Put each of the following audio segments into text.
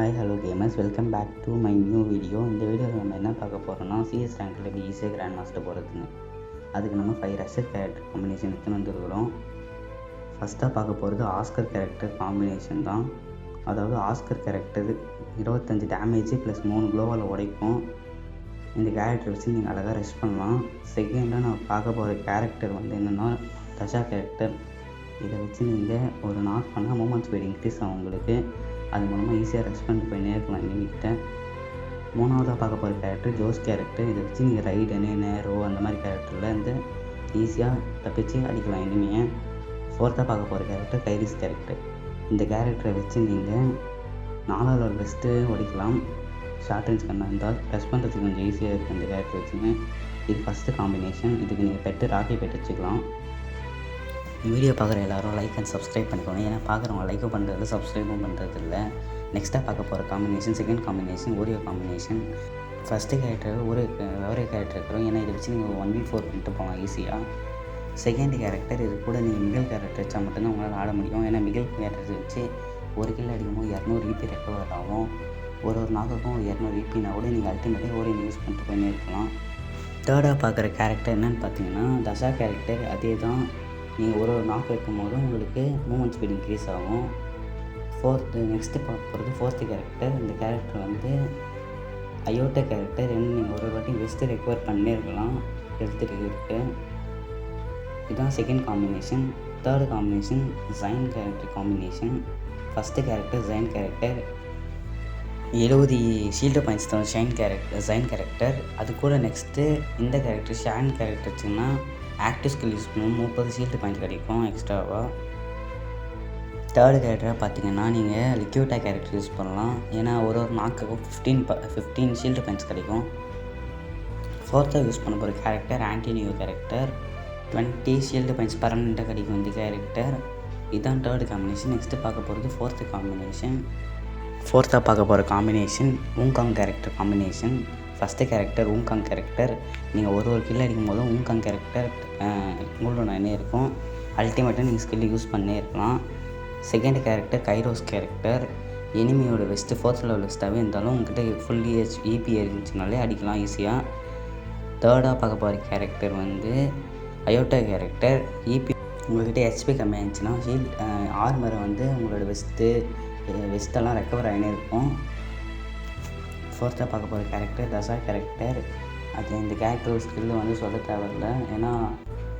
Hi hello gamers, welcome back to my new video. இந்த வீடியோவில் நம்ம என்ன பார்க்க போகிறோம்னா, சிஎஸ் ரேங்கில் எப்படி ஈஸியாக கிராண்ட் மாஸ்டர் போகிறதுன்னு. அதுக்கு நம்ம 5 ரஷர் கேரக்டர் காம்பினேஷன் எடுத்துன்னு வந்துருக்கிறோம். ஃபஸ்ட்டாக பார்க்க போகிறது ஆஸ்கர் கேரக்டர் காம்பினேஷன் தான். அதாவது ஆஸ்கர் கேரக்டர் 25 டேமேஜ் ப்ளஸ் 3 க்ளோவால் உடைக்கும். இந்த கேரக்டர் வச்சு நீங்கள் அழகாக ரெஸ்ட் பண்ணலாம். செகண்டாக நான் பார்க்க போகிற கேரக்டர் வந்து என்னென்னா தஷா கேரக்டர். இதை வச்சு நீங்கள் ஒரு நாக் பண்ணால் மூமெண்ட் ஸ்பீட் இன்க்ரீஸ் ஆகும் உங்களுக்கு. அது மூலமாக ஈஸியாக ரெஸ்ட் பண்ணிட்டு போயினே இருக்கலாம் எனிமிகிட்ட. மூணாவதாக பார்க்க போகிற கேரக்டர் ஜோஸ் கேரக்டர். இதை வச்சு நீங்கள் ரைடனு நேரோ அந்த மாதிரி கேரக்டரில் வந்து ஈஸியாக தப்பிச்சு அடிக்கலாம் எனிமியை. ஃபோர்த்தாக பார்க்க போகிற கேரக்டர் கைரிஸ் கேரக்டர். இந்த கேரக்டரை வச்சு நீங்கள் 4 பெஸ்ட்டு உடைக்கலாம். ஷார்ட் ரேஞ்ச் கண்ணாக இருந்தால் ரெஸ்ட் பண்ணுறதுக்கு கொஞ்சம் ஈஸியாக இருக்குது இந்த கேரக்டர் வச்சுங்க. இது ஃபஸ்ட்டு காம்பினேஷன். இதுக்கு நீங்கள் பெட்டு ராக்கி பெட் வச்சுக்கலாம். வீடியோ பார்க்குற எல்லோரும் லைக் அண்ட் சப்ஸ்கிரைப் பண்ணிக்கோங்க. ஏன்னா பார்க்குறவங்க லைக்கும் பண்ணுறது சப்ஸ்கிரைபும் பண்ணுறது இல்லை. நெக்ஸ்ட்டாக பார்க்க போகிற combination second combination Oreo combination. First character ஒரே கேரக்டர் இருக்கிறோம். ஏன்னா இதை வச்சு நீங்கள் 1v4 பண்ணிட்டு போகலாம் ஈஸியாக. செகண்ட் கேரக்டர் இது கூட நீங்கள் மிகல் கேரக்டர் வச்சா மட்டும்தான் உங்களால் ஆட முடியும். ஏன்னா மிகல் கேரக்டர் வச்சு ஒரு கில் அடிக்கும்போது 200 EP ரெக்கவர் ஆகும். ஒரு நாக்குக்கும் 200 EPனா கூட நீங்கள் அல்டிமேட்டாக ஓரியோ யூஸ் பண்ணிட்டு போயின்னே இருக்கலாம். தேர்டாக பார்க்குற கேரக்டர் என்னென்னு பார்த்தீங்கன்னா தஷா கேரக்டர். அதே தான், நீங்கள் ஒரு நாக்கு வைக்கும் போது உங்களுக்கு மூமெண்ட் ஸ்பீட் இன்க்ரீஸ் ஆகும். நெக்ஸ்ட்டு பார்க்க போகிறது ஃபோர்த்து கேரக்டர். இந்த கேரக்டர் வந்து அயோட்டா கேரக்டர். நீங்கள் ஒரு வாட்டி பெஸ்ட்டு ரெக்கவர் பண்ணே இருக்கலாம் எடுத்துகிட்டு இருக்கு. இதுதான் second combination. Third combination Jain character combination. First character Jain character 70 shield points தான் ஜைன் கேரக்டர். அது கூட நெக்ஸ்ட்டு இந்த கேரக்டர் ஷான் கேரக்டர் வச்சிங்கன்னா ஆக்டிவ் ஸ்கில் யூஸ் பண்ணுவோம் 30 ஷீல்டு பாயிண்ட் கிடைக்கும் எக்ஸ்ட்ராவாக. தேர்டு கேரக்டராக பார்த்தீங்கன்னா நீங்கள் லிக்யூட்டா கேரக்டர் யூஸ் பண்ணலாம். ஏன்னா ஒரு நாக்குக்கும் 15 ஷீல்டு பாயிண்ட்ஸ் கிடைக்கும். ஃபோர்த்தாக யூஸ் பண்ண போகிற கேரக்டர் ஆன்டினியோ கேரக்டர். 20 ஷீல்டு பாயிண்ட்ஸ் பர்மனெண்ட்டாக கிடைக்கும் இந்த கேரக்டர். இதுதான் தேர்டு காம்பினேஷன். நெக்ஸ்ட்டு பார்க்க போகிறது ஃபோர்த்து காம்பினேஷன். ஃபோர்த்தாக பார்க்க போகிற காம்பினேஷன் ஊங்காங் கேரக்டர் காம்பினேஷன். ஃபஸ்ட்டு கேரக்டர் ஊங்காங் கேரக்டர். நீங்கள் ஒரு கில் அடிக்கும் போதும் ஊங்காங் கேரக்டர் உங்களோட இருக்கும். அல்டிமேட்டாக நீங்கள் ஸ்கில் யூஸ் பண்ணே இருக்கலாம். Second character Kairos character. எனிமியோட வெஸ்ட்டு 4th லெவல் வெஸ்ட்டாகவே இருந்தாலும் உங்கள்கிட்ட ஃபுல் EP இருந்துச்சுனாலே அடிக்கலாம் ஈஸியாக. தேர்டாக பார்க்க போகிற கேரக்டர் வந்து அயோட்டா கேரக்டர். EP உங்கள்கிட்ட HP கம்மியாக இருந்துச்சுன்னா ஆர்மரை வந்து உங்களோட வெஸ்ட்டெல்லாம் ரெக்கவர் ஆகினே இருக்கும். ஃபோர்த்தாக பார்க்க போகிற கேரக்டர் தசா கேரக்டர். அது இந்த கேரக்டர் ஸ்கில்லு வந்து சொல்ல தேவையில்லை. ஏன்னா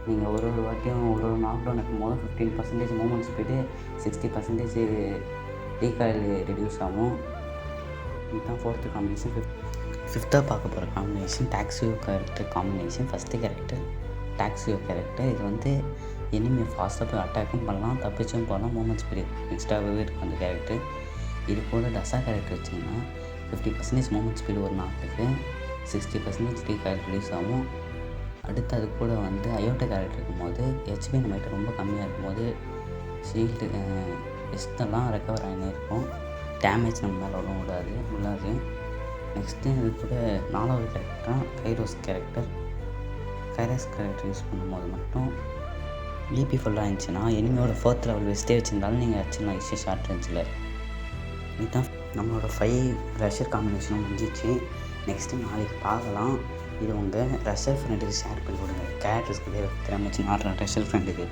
நீங்கள் ஒரு வாட்டியும் ஒரு நாக் டவுன் இருக்கும் போது 15% மூமெண்ட் ஸ்பீடு 60% ரீகாயில் ரெடியூஸ் ஆகும். இதுதான் ஃபோர்த்து காம்பினேஷன். ஃபிஃப்த்தாக பார்க்க போகிற காம்பினேஷன் டாக்ஸியோ கேரக்டர் காம்பினேஷன். ஃபஸ்ட்டு கேரக்டர் டாக்ஸியோ கேரக்டர். இது வந்து எனிமி ஃபாஸ்ட்டாக போய் அட்டாக்கும் பண்ணலாம், தப்பிச்சும் போகலாம். மூமெண்ட் ஸ்பீடு எக்ஸ்ட்ராகவே இருக்கும் அந்த கேரக்டர். இது கூட தசா கேரக்டர் வச்சிங்கன்னா 50% மூமெண்ட் ஸ்பீடு ஒரு நாட்டுக்கு 60% ரீகாயில் ரிலீஸ் ஆகும். அடுத்து அது கூட வந்து அயோட்டா கேரக்டர் இருக்கும்போது HP நம்மகிட்ட ரொம்ப கம்மியாக இருக்கும்போது ஷீல்டு வெஸ்டெல்லாம் ரெக்கவர் ஆகினே இருக்கும். டேமேஜ் நம்ம மேலே விடாது. நெக்ஸ்ட்டு இது கூட 4வது கேரக்டர் கைரோஸ் கேரக்டர் யூஸ் பண்ணும்போது மட்டும் EP ஃபுல்லாக இருந்துச்சுன்னா எனிமியோட 4th லெவல் வெஸ்ட்டே வச்சுருந்தாலும் நீங்கள் வச்சுக்கலாம் ஈஸியாக ஷார்ட் ரேஞ்சில். இதுதான் நம்மளோட 5 ரஷர் காம்பினேஷனும் முடிஞ்சிச்சு. நெக்ஸ்ட்டு நாளைக்கு பார்க்கலாம். இது உங்கள் ரஷர் ஃப்ரெண்டுக்கு ஷேர் பண்ணி கொடுங்க. கேரக்டர்ஸ்க்கு திறமைச்சு 4 ரஷர் ஃப்ரெண்டுக்கு.